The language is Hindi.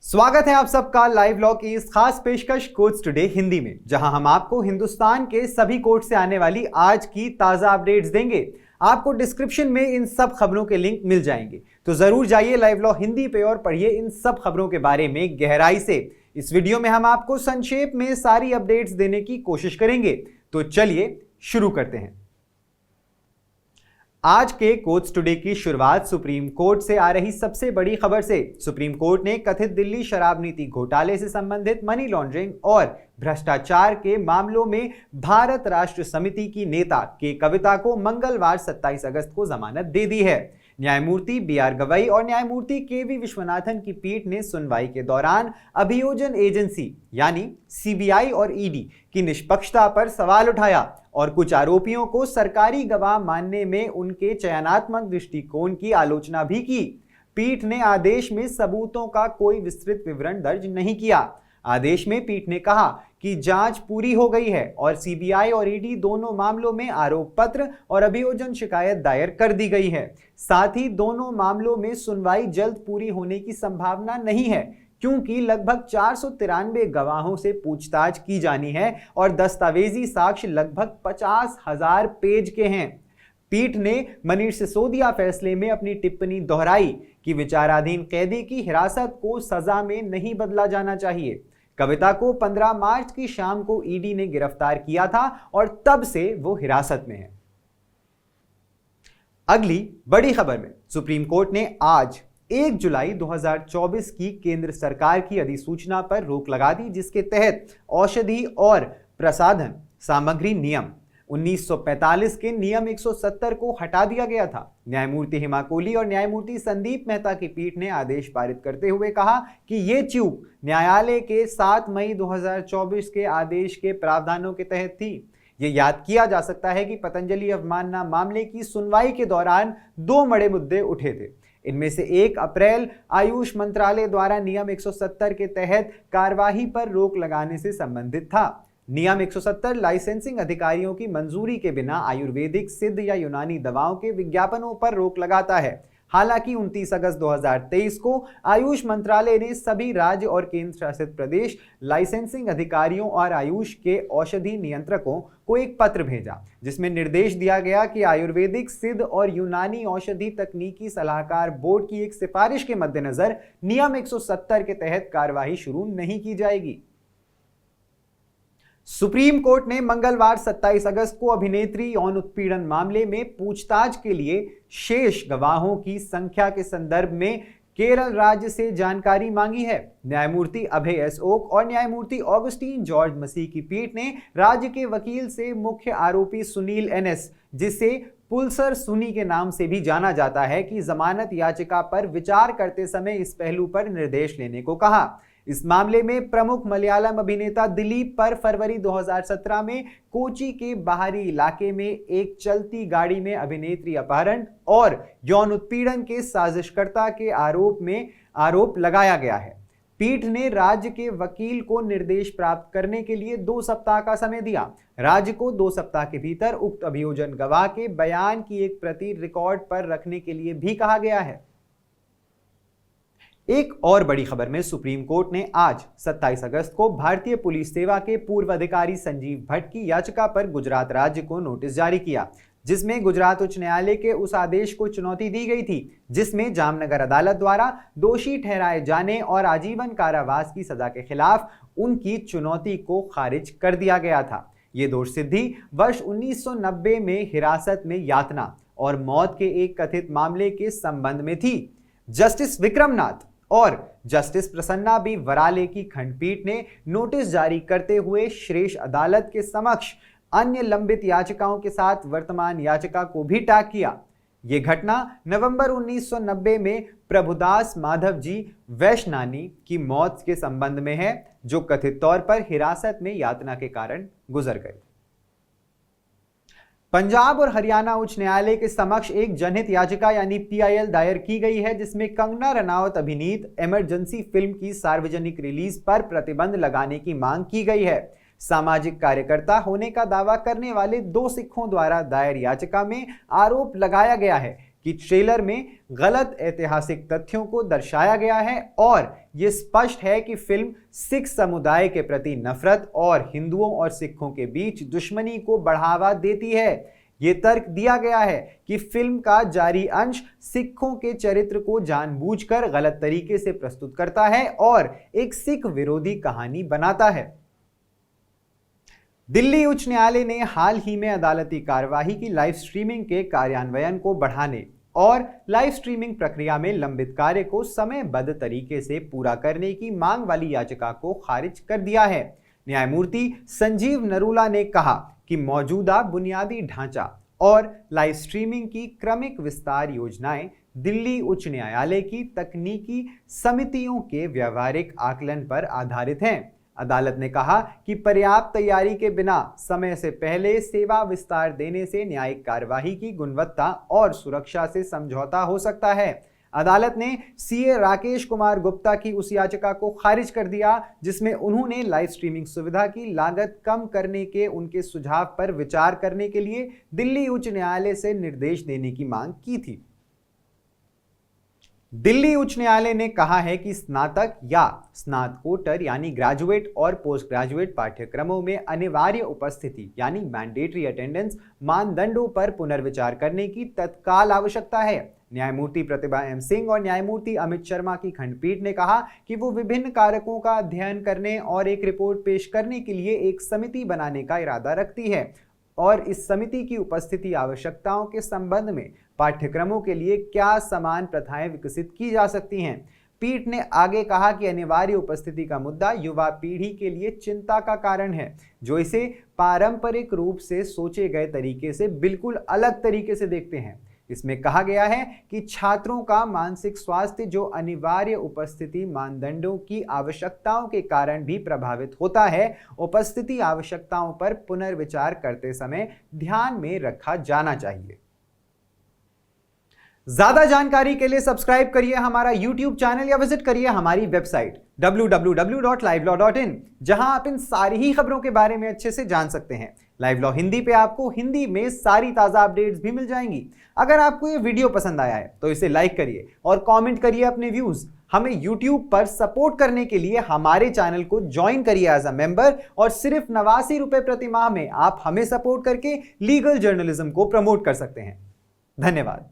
स्वागत है आप सबका लाइव लॉ की इस खास पेशकश कोर्ट्स टुडे हिंदी में, जहां हम आपको हिंदुस्तान के सभी कोर्ट से आने वाली आज की ताजा अपडेट्स देंगे। आपको डिस्क्रिप्शन में इन सब खबरों के लिंक मिल जाएंगे, तो जरूर जाइए लाइव लॉ हिंदी पे और पढ़िए इन सब खबरों के बारे में गहराई से। इस वीडियो में हम आपको संक्षेप में सारी अपडेट्स देने की कोशिश करेंगे, तो चलिए शुरू करते हैं। आज के कोर्ट्स टुडे की शुरुआत सुप्रीम कोर्ट से आ रही सबसे बड़ी खबर से। सुप्रीम कोर्ट ने कथित दिल्ली शराब नीति घोटाले से संबंधित मनी लॉन्ड्रिंग और भ्रष्टाचार के मामलों में भारत राष्ट्र समिति की नेता के कविता को मंगलवार 27 अगस्त को जमानत दे दी है। न्यायमूर्ति बी.आर. गवई और न्यायमूर्ति के.वी. विश्वनाथन की पीठ ने सुनवाई के दौरान अभियोजन एजेंसी यानी सीबीआई और ईडी की निष्पक्षता पर सवाल उठाया और कुछ आरोपियों को सरकारी गवाह मानने में उनके चयनात्मक दृष्टिकोण की आलोचना भी की। पीठ ने आदेश में सबूतों का कोई विस्तृत विवरण दर्ज नहीं किया। आदेश में पीठ ने कहा कि जांच पूरी हो गई है और सीबीआई और ईडी दोनों मामलों में आरोप पत्र और अभियोजन शिकायत दायर कर दी गई है। साथ ही दोनों मामलों में सुनवाई जल्द पूरी होने की संभावना नहीं है, क्योंकि लगभग 493 गवाहों से पूछताछ की जानी है और दस्तावेजी साक्ष्य लगभग 50,000 पेज के हैं। पीठ ने मनीष सिसोदिया फैसले में अपनी टिप्पणी दोहराई कि विचाराधीन कैदी की हिरासत को सजा में नहीं बदला जाना चाहिए। कविता को 15 मार्च की शाम को ईडी ने गिरफ्तार किया था और तब से वो हिरासत में है। अगली बड़ी खबर में सुप्रीम कोर्ट ने आज 1 जुलाई 2024 की केंद्र सरकार की अधिसूचना पर रोक लगा दी, जिसके तहत औषधि और प्रसाधन सामग्री नियम 1945 के नियम 170 को हटा दिया गया था। न्यायमूर्ति हिमा कोहली और न्यायमूर्ति संदीप मेहता की पीठ ने आदेश पारित करते हुए कहा कि ये चूक न्यायालय के 7 मई 2024 के आदेश के प्रावधानों के तहत थी। ये याद किया जा सकता है कि पतंजलि अवमानना मामले की सुनवाई के दौरान 2 बड़े मुद्दे उठे थे। इनमें से 1 अप्रैल आयुष मंत्रालय द्वारा नियम 170 के तहत कार्यवाही पर रोक लगाने से संबंधित था। नियम 170 लाइसेंसिंग अधिकारियों की मंजूरी के बिना आयुर्वेदिक, सिद्ध या यूनानी दवाओं के विज्ञापनों पर रोक लगाता है। हालांकि 29 अगस्त 2023 को आयुष मंत्रालय ने सभी राज्य और केंद्र शासित प्रदेश लाइसेंसिंग अधिकारियों और आयुष के औषधि नियंत्रकों को एक पत्र भेजा, जिसमें निर्देश दिया गया कि आयुर्वेदिक, सिद्ध और यूनानी औषधि तकनीकी सलाहकार बोर्ड की एक सिफारिश के मद्देनजर नियम 170 के तहत कार्यवाही शुरू नहीं की जाएगी। सुप्रीम कोर्ट ने मंगलवार 27 अगस्त को अभिनेत्री यौन उत्पीड़न मामले में पूछताछ के लिए शेष गवाहों की संख्या के संदर्भ में केरल राज्य से जानकारी मांगी है। न्यायमूर्ति अभय एस ओक और न्यायमूर्ति ऑगस्टीन जॉर्ज मसीह की पीठ ने राज्य के वकील से मुख्य आरोपी सुनील एनएस, जिसे पुलसर सुनी के नाम से भी जाना जाता है, कि जमानत याचिका पर विचार करते समय इस पहलू पर निर्देश लेने को कहा। इस मामले में प्रमुख मलयालम अभिनेता दिलीप पर फरवरी 2017 में कोची के बाहरी इलाके में एक चलती गाड़ी में अभिनेत्री अपहरण और यौन उत्पीड़न के साजिशकर्ता के आरोप लगाया गया है। पीठ ने राज्य के वकील को निर्देश प्राप्त करने के लिए 2 सप्ताह का समय दिया। राज्य को 2 सप्ताह के भीतर उक्त अभियोजन गवाह के बयान की एक प्रति रिकॉर्ड पर रखने के लिए भी कहा गया है। एक और बड़ी खबर में सुप्रीम कोर्ट ने आज 27 अगस्त को भारतीय पुलिस सेवा के पूर्व अधिकारी संजीव भट्ट की याचिका पर गुजरात राज्य को नोटिस जारी किया, जिसमें गुजरात उच्च न्यायालय के उस आदेश को चुनौती दी गई थी जिसमें जामनगर अदालत द्वारा दोषी ठहराए जाने और आजीवन कारावास की सजा के खिलाफ उनकी चुनौती को खारिज कर दिया गया था। ये दोष सिद्धि वर्ष 1990 में हिरासत में यातना और मौत के एक कथित मामले के संबंध में थी। जस्टिस विक्रमनाथ और जस्टिस प्रसन्ना बी वराले की खंडपीठ ने नोटिस जारी करते हुए शीर्ष अदालत के समक्ष अन्य लंबित याचिकाओं के साथ वर्तमान याचिका को भी टैग किया। यह घटना नवंबर 1990 में प्रभुदास माधव जी वैश्नानी की मौत के संबंध में है, जो कथित तौर पर हिरासत में यातना के कारण गुजर गए। पंजाब और हरियाणा उच्च न्यायालय के समक्ष एक जनहित याचिका यानी पीआईएल दायर की गई है, जिसमें कंगना रनावत अभिनीत इमरजेंसी फिल्म की सार्वजनिक रिलीज पर प्रतिबंध लगाने की मांग की गई है। सामाजिक कार्यकर्ता होने का दावा करने वाले 2 सिखों द्वारा दायर याचिका में आरोप लगाया गया है कि ट्रेलर में गलत ऐतिहासिक तथ्यों को दर्शाया गया है और ये स्पष्ट है कि फिल्म सिख समुदाय के प्रति नफरत और हिंदुओं और सिखों के बीच दुश्मनी को बढ़ावा देती है। ये तर्क दिया गया है कि फिल्म का जारी अंश सिखों के चरित्र को जानबूझकर गलत तरीके से प्रस्तुत करता है और एक सिख विरोधी कहानी बनाता है। दिल्ली उच्च न्यायालय ने हाल ही में अदालती कार्यवाही की लाइव स्ट्रीमिंग के कार्यान्वयन को बढ़ाने और लाइव स्ट्रीमिंग प्रक्रिया में लंबित कार्य को समयबद्ध तरीके से पूरा करने की मांग वाली याचिका को खारिज कर दिया है। न्यायमूर्ति संजीव नरूला ने कहा कि मौजूदा बुनियादी ढांचा और लाइव स्ट्रीमिंग की क्रमिक विस्तार योजनाएं दिल्ली उच्च न्यायालय की तकनीकी समितियों के व्यवहारिक आकलन पर आधारित हैं। अदालत ने कहा कि पर्याप्त तैयारी के बिना समय से पहले सेवा विस्तार देने से न्यायिक कार्यवाही की गुणवत्ता और सुरक्षा से समझौता हो सकता है। अदालत ने सीए राकेश कुमार गुप्ता की उस याचिका को खारिज कर दिया जिसमें उन्होंने लाइव स्ट्रीमिंग सुविधा की लागत कम करने के उनके सुझाव पर विचार करने के लिए दिल्ली उच्च न्यायालय से निर्देश देने की मांग की थी। दिल्ली उच्च न्यायालय ने कहा है कि स्नातक या स्नातकोत्तर यानी ग्रेजुएट और पोस्ट ग्रेजुएट पाठ्यक्रमों में अनिवार्य उपस्थिति यानी मैंडेटरी अटेंडेंस मानदंडों पर पुनर्विचार करने की तत्काल आवश्यकता है। न्यायमूर्ति प्रतिभा एम सिंह और न्यायमूर्ति अमित शर्मा की खंडपीठ ने कहा कि वो विभिन्न कारकों का अध्ययन करने और एक रिपोर्ट पेश करने के लिए एक समिति बनाने का इरादा रखती है और इस समिति की उपस्थिति आवश्यकताओं के संबंध में पाठ्यक्रमों के लिए क्या समान प्रथाएं विकसित की जा सकती हैं। पीठ ने आगे कहा कि अनिवार्य उपस्थिति का मुद्दा युवा पीढ़ी के लिए चिंता का कारण है, जो इसे पारंपरिक रूप से सोचे गए तरीके से बिल्कुल अलग तरीके से देखते हैं। इसमें कहा गया है कि छात्रों का मानसिक स्वास्थ्य जो अनिवार्य उपस्थिति मानदंडों की आवश्यकताओं के कारण भी प्रभावित होता है, उपस्थिति आवश्यकताओं पर पुनर्विचार करते समय ध्यान में रखा जाना चाहिए। ज्यादा जानकारी के लिए सब्सक्राइब करिए हमारा YouTube चैनल या विजिट करिए हमारी वेबसाइट www.livelaw.in, जहां आप इन सारी ही खबरों के बारे में अच्छे से जान सकते हैं। लाइव लॉ हिंदी पे आपको हिंदी में सारी ताजा अपडेट्स भी मिल जाएंगी। अगर आपको ये वीडियो पसंद आया है तो इसे लाइक करिए और कमेंट करिए अपने व्यूज। हमें YouTube पर सपोर्ट करने के लिए हमारे चैनल को ज्वाइन करिए एज अ मेंबर और सिर्फ 89 रुपए प्रति माह में आप हमें सपोर्ट करके लीगल जर्नलिज्म को प्रमोट कर सकते हैं। धन्यवाद।